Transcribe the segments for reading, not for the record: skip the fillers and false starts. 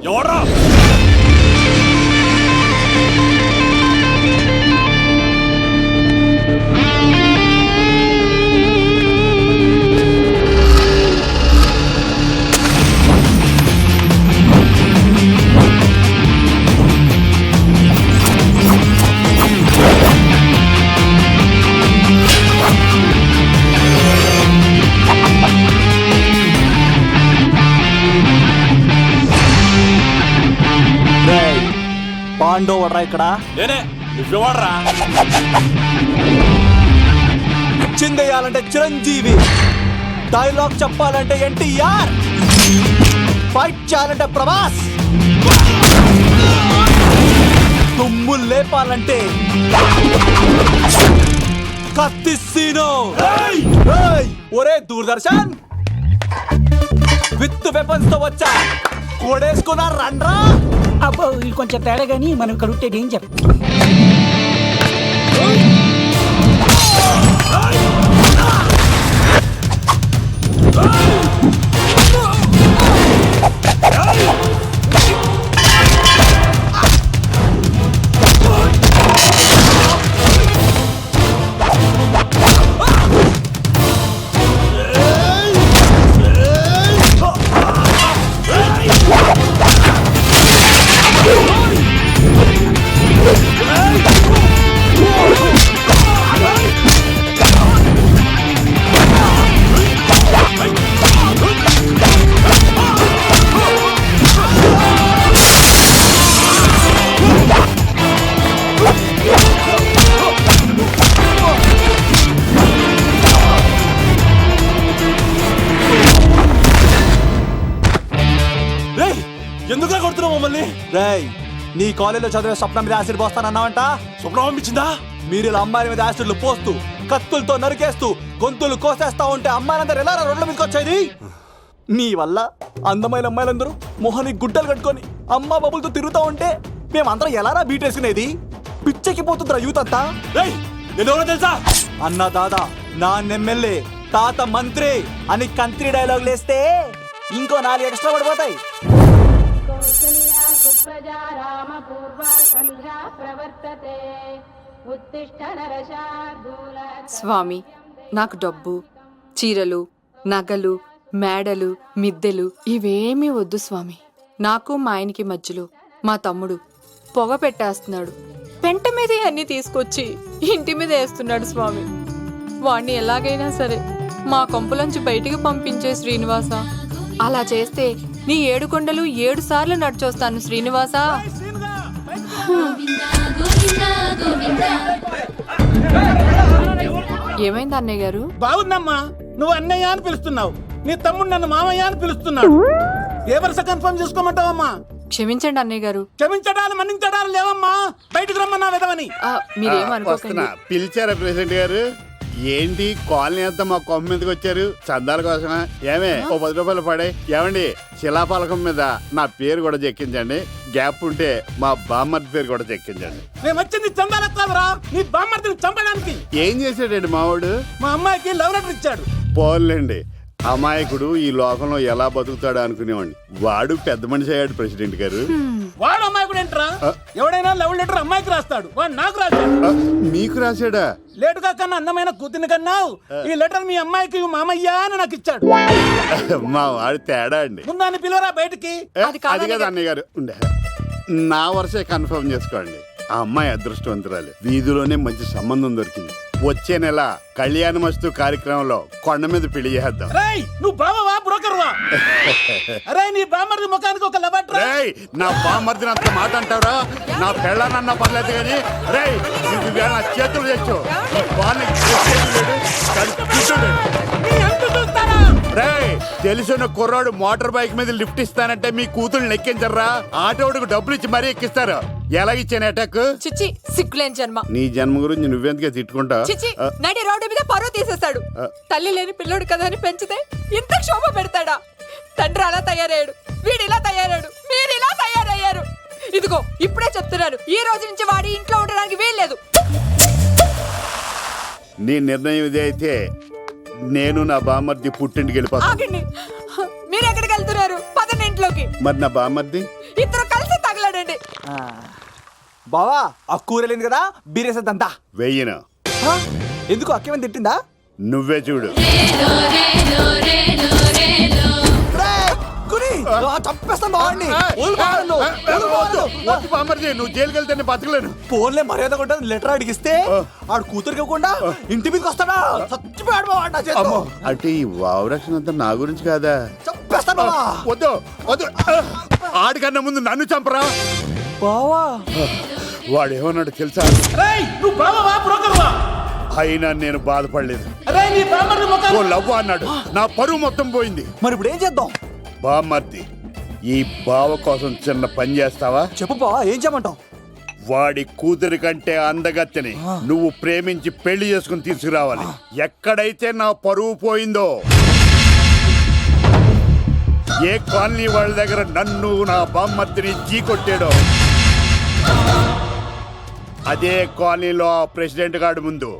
ఎవడ్రా? పాండవడ్రా ఇక్కడ. నేనే. నువ్వెవడ్రా? చిందేయాలంటే చిరంజీవి, డైలాగ్ చెప్పాలంటే ఎన్టీఆర్, ఫైట్ చేయాలంటే ప్రభాస్, తుమ్ము లేపాలంటే కత్తిసీను. ఒరే దూరదర్శన్, విత్ వెపన్స్ తో వచ్చా, కోడేసుకున్నా రండ్రా. అబ్బో ఇది కొంచెం తేడా కానీ మనం ఇక్కడ ఉంటే ఏం చెప్ప. ఎందుకులా కొడుతున్నావు మమ్మల్ని? రేయ్, నీ కాలేజీలో చదివే స్వప్నం మీద యాసిడ్ పోస్తానన్నావంట. స్వప్నం పంపించిందా? మీరు ఇలా అమ్మాయిల మీద యాసిడ్లు పోస్తూ, కత్తులతో నరికేస్తూ, గొంతులు కోసేస్తా ఉంటే అమ్మాయిలందరూ ఎలా రోడ్ల మీదకి వచ్చేది? మీ వల్ల అందమైన అమ్మాయిలందరూ మొహానికి గుడ్డలు కట్టుకొని అమ్మా బాబులతో తిరుగుతా ఉంటే మేమందరం ఎలారా బీటేసుకునేది? పిచ్చెక్కి పోతుందిరా యూత్ అంతా. నేను తెలుసా? అన్న దాదా, నా ఎమ్మెల్యే, తాత మంత్రి అని కంత్రి డైలాగ్ లేస్తే ఇంకో 4 ఎక్స్ట్రా పడిపోతాయి. స్వామి, నాకు డబ్బు, చీరలు, నగలు, మేడలు, మిద్దెలు ఇవేమీ వద్దు స్వామి. నాకు మా ఆయనకి మధ్యలో మా తమ్ముడు పొగ పెట్టేస్తున్నాడు. పెంట మీదే అన్ని తీసుకొచ్చి ఇంటి మీద వేస్తున్నాడు స్వామి. వాణ్ణి ఎలాగైనా సరే మా కొంపులోంచి బయటికి పంపించే శ్రీనివాస. అలా చేస్తే నీ 7 కొండలు 7 సార్లు నడిచొస్తాను శ్రీనివాస. ఏమైంది అన్నయ్య గారు? బాగుందమ్మా, నువ్వు అన్నయ్య అని పిలుస్తున్నావు, నీ తమ్ముడు నన్ను మామయ్య అని పిలుస్తున్నాడు. ఏ వరుస కన్ఫర్మ్ చేసుకోమంటావమ్మా? క్షమించండి అన్నయ్య గారు. క్షమించడాలు మన్నించడాలు లేవమ్మా, బయటకు రమ్మన్నా విధవని. మీరేమనుకోకండి. పిలిచారా ప్రెసిడెంట్ గారు? ఏంటి కాలనీ అంతా మా కొమ్మ మీదకి వచ్చారు? చందాల కోసమా? ఏమే ఓ 10 రూపాయలు పడే. ఏమండి, శిలాపాలకం మీద నా పేరు కూడా చెక్కించండి. గ్యాప్ ఉంటే మా బామ్మర్ది పేరు కూడా చెక్కించండి. నేను వచ్చింది చందాలకు కాదురా, నీ బామ్మర్దిని చంపడానికి. ఏం చేశాడండి మావాడు? మా అమ్మాయికి లవ్ లెటర్ ఇచ్చాడు. పోన్లేండి, అమాయకుడు ఈ లోకంలో ఎలా బతుకుతాడు అనుకునేవాడిని. వాడు పెద్ద మనిషి అయ్యాడు ప్రెసిడెంట్ గారు. వాడు అమ్మాయికుడు ఏంట్రా? ఎవడైనా లవ్ లెటర్ అమ్మాయికి రాస్తాడు, వాడు నాకు రాశాడు. మీకు రాశాడా? లేటుగా కన్నా అందమైన కూతుని కన్నావు, ఈ లెటర్ మీ అమ్మాయికి మామయ్య అని నాకు ఇచ్చాడు. మా వాడు తేడా అండి. ముందాన్ని పిలవరా బయటికి. అది కదా అన్నయ్య గారు. ఉండే నా వరుసే కన్ఫర్మ్ చేసుకోండి. ఆ అమ్మాయి అదృష్టవంతురాలు, వీధిలోనే మంచి సంబంధం దొరికింది. వచ్చే నెల కళ్యాణమస్తు కార్యక్రమంలో కొండ మీద పెళ్లి చేద్దాం. నువ్వు బావవా బ్రోకర్వా? అరే నీ బామ్మర్ది ముఖానికి ఒక లెటర్. నా బామ్మర్దిని అంత మాట అంటారా? నా పెళ్ళనన్నా పర్లేదు కానీ రేయ్, నువ్వు నా చేతులు తెచ్చు. రేయ్, తెలిసిన కుర్రాడు మోటార్ బైక్ మీద లిఫ్ట్ ఇస్తానంటే మీ కూతురు ఎక్కించరా? ఆటోడికి డబ్బులు ఇచ్చి మరీ ఎక్కిస్తారు. ఎలాగిచ్చాను అటాక్? చిచ్చి, సిగ్గులేని జన్మ. నీ జన్మ గురించి నువ్వెందుకే తిట్టుకుంటా? చిచ్చి, నడి రోడ్డు మీద పరువు తీసేస్తాడు. తల్లి లేని పిల్లోడు కదా అని పెంచితే ఇంత క్షోభ పెడతాడా? తండ్రి అలా తయారయ్యాడు, వీడు ఇలా తయారయ్యాడు, మీరు ఇలా తయారయ్యారు. ఇదిగో ఇప్పుడే చెప్తున్నాను, ఈ రోజు నుంచి వాడి ఇంట్లో ఉండడానికి వీల్లేదు. నీ నిర్ణయం ఇదే అయితే నేను నా బామ్మర్ది పుట్టింటికి వెళ్ళిపోతాను. ఆగండి, మీరు ఎక్కడికి వెళ్తున్నారు? పదండి ఇంట్లోకి. మరి నా బామ్మర్ది? ఇద్దరు కలిసి తగలడండి. బావా ఆ కూర లేదు కదా బీరేసేద్దంతా. వెయ్యను. ఎందుకు అక్కేమని తిట్టిందా? నువ్వే చూడు. చంపేస్తాను బావాడిని. వద్దు బామ్మర్ది, నువ్వు జైలుకి వెళ్తే బతకలేను. ఫోన్లే మర్యాద కూడా లెటర్ అడిగిస్తే ఆడు కూతురికి ఇవ్వకుండా ఇంటి మీదకి వస్తాడా? చచ్చిపోయాడు బావా నా చేతిలో. అమ్మో, అంటే ఈ వావరక్షణ అంతా నా గురించి కాదా? చంపేస్తాను బావా. వద్దు వద్దు, ఆడికన్నా ముందు నన్ను చంపరా. బావా వాడు ఏమన్నాడు తెలుసా? రేయ్, నువ్వు బావవా బ్రోకర్వా? అయినా నేను బాధపడలేదు. రేయ్, నీ బామ్మర్ది ముఖం. ఓ లవ్వ అన్నాడు, నా పరువు మొత్తం పోయింది. మరి ఇప్పుడు ఏం చేద్దాం? బామ్మర్ది, ఈ బావ కోసం చిన్న పని చేస్తావా? చెప్పు బావా, ఏం చేయమంటావు? వాడి కూతురి కంటే అందగత్తెని నువ్వు ప్రేమించి పెళ్లి చేసుకుని తీసుకురావాలి. ఎక్కడైతే నా పరువు పోయిందో, ఏ కాలనీ వాళ్ళ దగ్గర నన్ను నా బామ్మర్దిని జీ కొట్టాడో, అదే కాలనీలో ఆ ప్రెసిడెంట్ గారి ముందు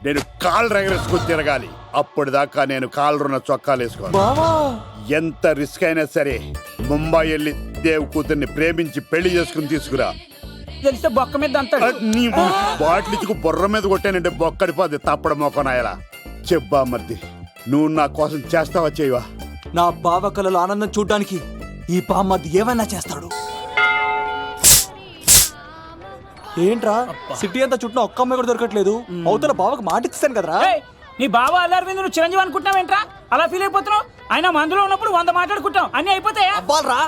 నేను కాళ్ళు రెగరేసుకుని తిరగాలి. అప్పుడు దాకా నేను కాళ్ళున్న చొక్కాలు వేసుకోను. బావా ఎంత రిస్క్ అయినా సరే ముంబై వెళ్ళి దేవ్ కూతుర్ని ప్రేమించి పెళ్లి చేసుకుని తీసుకురా. తెలిస్తే బొక్క మీద అంటాడు. నీ బాటిల్ ఇచ్చుకు బుర్ర మీద కొట్టానంటే బొక్కడిపోద్ది తప్పడం మొక్కనాయలా. చెప్పా మర్ది, నువ్వు నా కోసం చేస్తావా చేయవా? నా బావ కళలో ఆనందం చూడ్డానికి ఈ బామ్మది ఏమైనా చేస్తాడు. ఏంట్రా సిటీ అంతా చుట్టూ ఒక్క అమ్మాయి కూడా దొరకట్లేదు. అవుతున్న బావకు మాట ఇస్తాను కదరా. ఏయ్, నీ బావ అల్లారి మీద నువ్వు చిరంజీవి అనుకుంటున్నావేంట్రా? అలా ఫీల్ అయిపోతున్నావు. ఆయన మందులో ఉన్నప్పుడు 100 మాట్లాడుకుంటాం, అన్ని అయిపోతాయా? అబ్బాల్రా,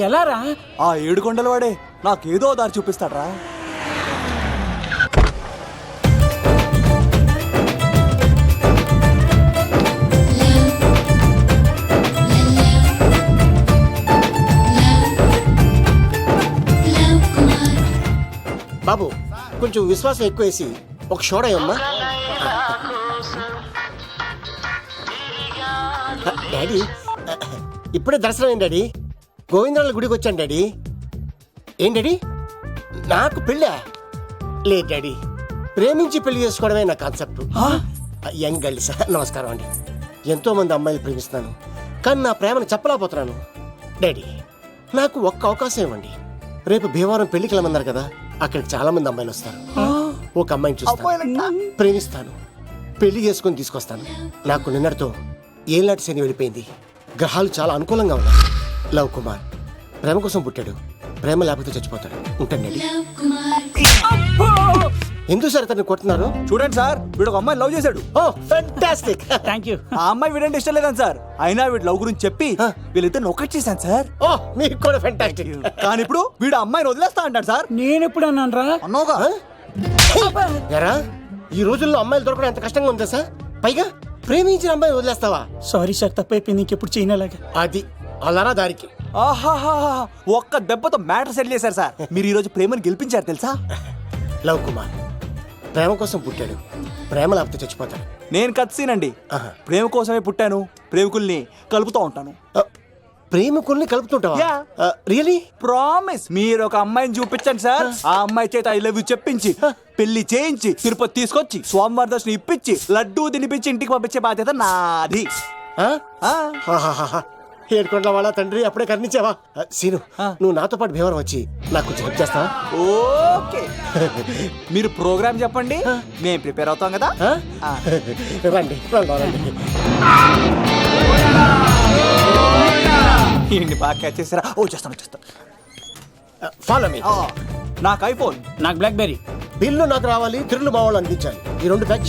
ఎలా రా? ఆ 7 కొండల వాడే నాకేదో దారి చూపిస్తాడ్రా. బాబు కొంచెం విశ్వాసం ఎక్కువేసి ఒక షోడా అమ్మా. డాడీ ఇప్పుడే దర్శనం అయింది డాడీ. గోవిందరాల గుడికి వచ్చాను డాడీ. ఏం డాడీ నాకు పెళ్ళా? లేదు డాడీ, ప్రేమించి పెళ్లి చేసుకోవడమే నా కాన్సెప్ట్. యంగ్ గర్ల్స్ నమస్కారం అండి. ఎంతో మంది అమ్మాయిలు ప్రేమిస్తున్నాను, కానీ నా ప్రేమను చెప్పలేకపోతున్నాను. డాడీ నాకు ఒక్క అవకాశం ఇవ్వండి. రేపు భీమవరం పెళ్లికి వెళ్ళమన్నారు కదా, అక్కడికి చాలా మంది అమ్మాయిలు వస్తారు. ఒక అమ్మాయిని చూస్తాను, ప్రేమిస్తాను, పెళ్లి చేసుకుని తీసుకొస్తాను. నాకు నిన్నటితో ఏలాంటి శని వెళ్ళిపోయింది. గ్రహాలు చాలా అనుకూలంగా ఉన్నాయి. లవ్ కుమార్ ప్రేమ కోసం పుట్టాడు, ప్రేమ లేకపోతే చచ్చిపోతాడు. ఉంటానండి. ఎందుకు సార్ తను కొడుతున్నారు? చూడండి సార్, వీడు ఒక అమ్మాయి లవ్ చేశాడు. Oh fantastic. Thank you. ఆ అమ్మాయి వీడంటే ఇష్టం లేదని సార్, అయినా వీడు లవ్ గురించి చెప్పి వీళ్ళిద్దరు ఒకటి చేశాను సార్. ఓ మీకు కూడా ఫెంటాస్టిక్. కానీ ఇప్పుడు వీడు అమ్మాయిని వదిలేస్తా అంటాడు సార్. నేను ఎప్పుడు అన్నాను రా? అన్నోగా ఎరా ఈ రోజుల్లో అమ్మాయిలు దొరకడం ఎంత కష్టంగా ఉందా సార్? పైగా ప్రేమించిన అమ్మాయి వదిలేస్తావా? సారీ సార్, తప్పైపోయింది. ఇంకెప్పుడు చేయనలాగా. అది అలారా దారికి. ఆహాహా, ఒక్క దెబ్బతో మ్యాటర్ సెటిల్ చేశారు సార్. మీరు ఈ రోజు ప్రేమను గెలిపించారు తెలుసా? లవ్ కుమార్ ప్రేమ కోసం పుట్టాడు, ప్రేమ లేకపోతే చచ్చిపోతాడు. నేను కత్సీనండి. ప్రేమ కోసమే పుట్టాను, ప్రేమికుల్ని కలుపుతూ ఉంటాను. ప్రేమికుల్ని కలుపుతుంటావా? రియలీ? ప్రామిస్. మీరు ఒక అమ్మాయిని చూపించండి సార్, ఆ అమ్మాయి చేత ఐ లవ్ యూ చెప్పించి పెళ్లి చేయించి తిరుపతి తీసుకొచ్చి స్వామివారి దర్శనం ఇప్పించి లడ్డూ తినిపించి ఇంటికి పంపించే బాధ్యత నాది. ఏడుకొండల వాళ్ళ తండ్రి అప్పుడే కర్ణించావా? సీను నువ్వు నాతో పాటు భీమవరం వచ్చి నాకు కొంచెం హెల్ప్ చేస్తావా? ఓకే, మీరు ప్రోగ్రామ్ చెప్పండి, మేము ప్రిపేర్ అవుతాం కదా. రండి రండి. ఏంటి బాగా క్యాచ్ చేసారా? ఓ చేస్తాను. Follow me. నాకు ఐఫోన్, నాకు బ్లాక్ బెర్రీ. బిల్లు నాకు రావాలి, తిరులు మా వాళ్ళు అందించాలి. ఈ 2 pack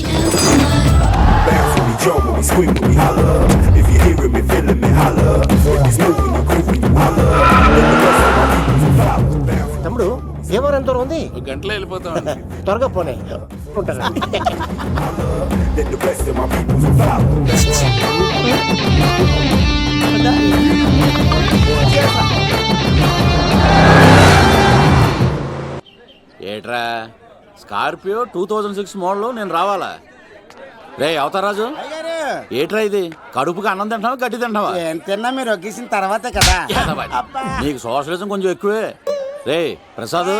Bounce when we jump, when we scream, when we holler. If you hearing me, feeling me, holler. When you move, when you groove, when you holler. Let the rest of my people to follow. Bounce. తమ్ముడు భీమవరం ఎంత దూరం ఉంది? గంటలో వెళ్ళిపోతాం. త్వరగా పోనే ఉంటాను. Let the rest of my people to follow. ఏట్రా స్కార్పియో 2006 మోడల్ నేను రావాలా? రే అవతారాజు, ఏట్రా ఇది? కడుపుకి అన్నం తింటావా గడ్డి తింటావా? తిన్నా మీరు ఒగ్గేసిన తర్వాతే కదా. నీకు సోషలిజం కొంచెం ఎక్కువే. రే ప్రసాద్,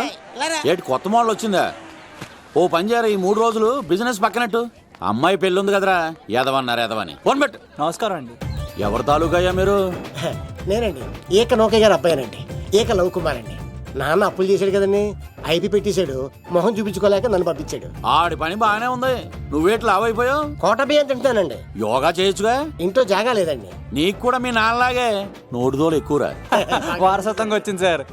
ఏటి కొత్త మోడల్ వచ్చిందా? ఓ పని చేయరా, ఈ 3 రోజులు బిజినెస్ పక్కనట్టు. అమ్మాయి పెళ్ళి ఉంది కదరా, ఎదవన్నారు ఎదవని. ఫోన్ పెట్టు. నమస్కారం అండి. ఎవరి తాలూకా అయ్యా మీరు? నేనండి ఏక నౌకే గారు అబ్బాయినండి. ఏక లవ్ కుమార్ అండి. నాన్న అప్పులు చేశాడు కదండి, ఐపీ పెట్టేశాడు. మొహం చూపించుకోలేక నన్ను పంపించాడు. ఆడి పని బాగానే ఉంది. నువ్వేట్లు లావైపోయావు? కోట బియ్యం తింటానండి. యోగా చేయొచ్చుగా. ఇంట్లో జాగా లేదండి. నీకు కూడా మీ నాన్నలాగే నోటిదోలు ఎక్కువరా. వారసత్వంగా వచ్చింది సార్.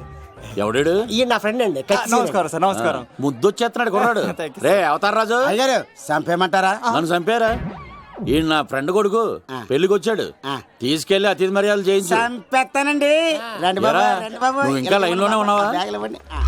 ఎవడాడు? ఈయన నా ఫ్రెండ్ అండి. నమస్కారం సార్. నమస్కారం. ముద్దొచ్చేస్తున్నాడు కొన్నాడు. రే అవతార్ రాజు, అయ్యారు చంపేయమంటారా? నన్ను చంపారా? ఈయన నా ఫ్రెండ్ కొడుకు పెళ్లికి వచ్చాడు. తీసుకెళ్లి అతిథి మర్యాదలు చేయించు. చంపేస్తానండి. రండి బాబు, ఏరా, రండి బాబు. నువ్వు ఇంకా లైన్ లోనే ఉన్నావా? బ్యాగులు ఇవ్వండి.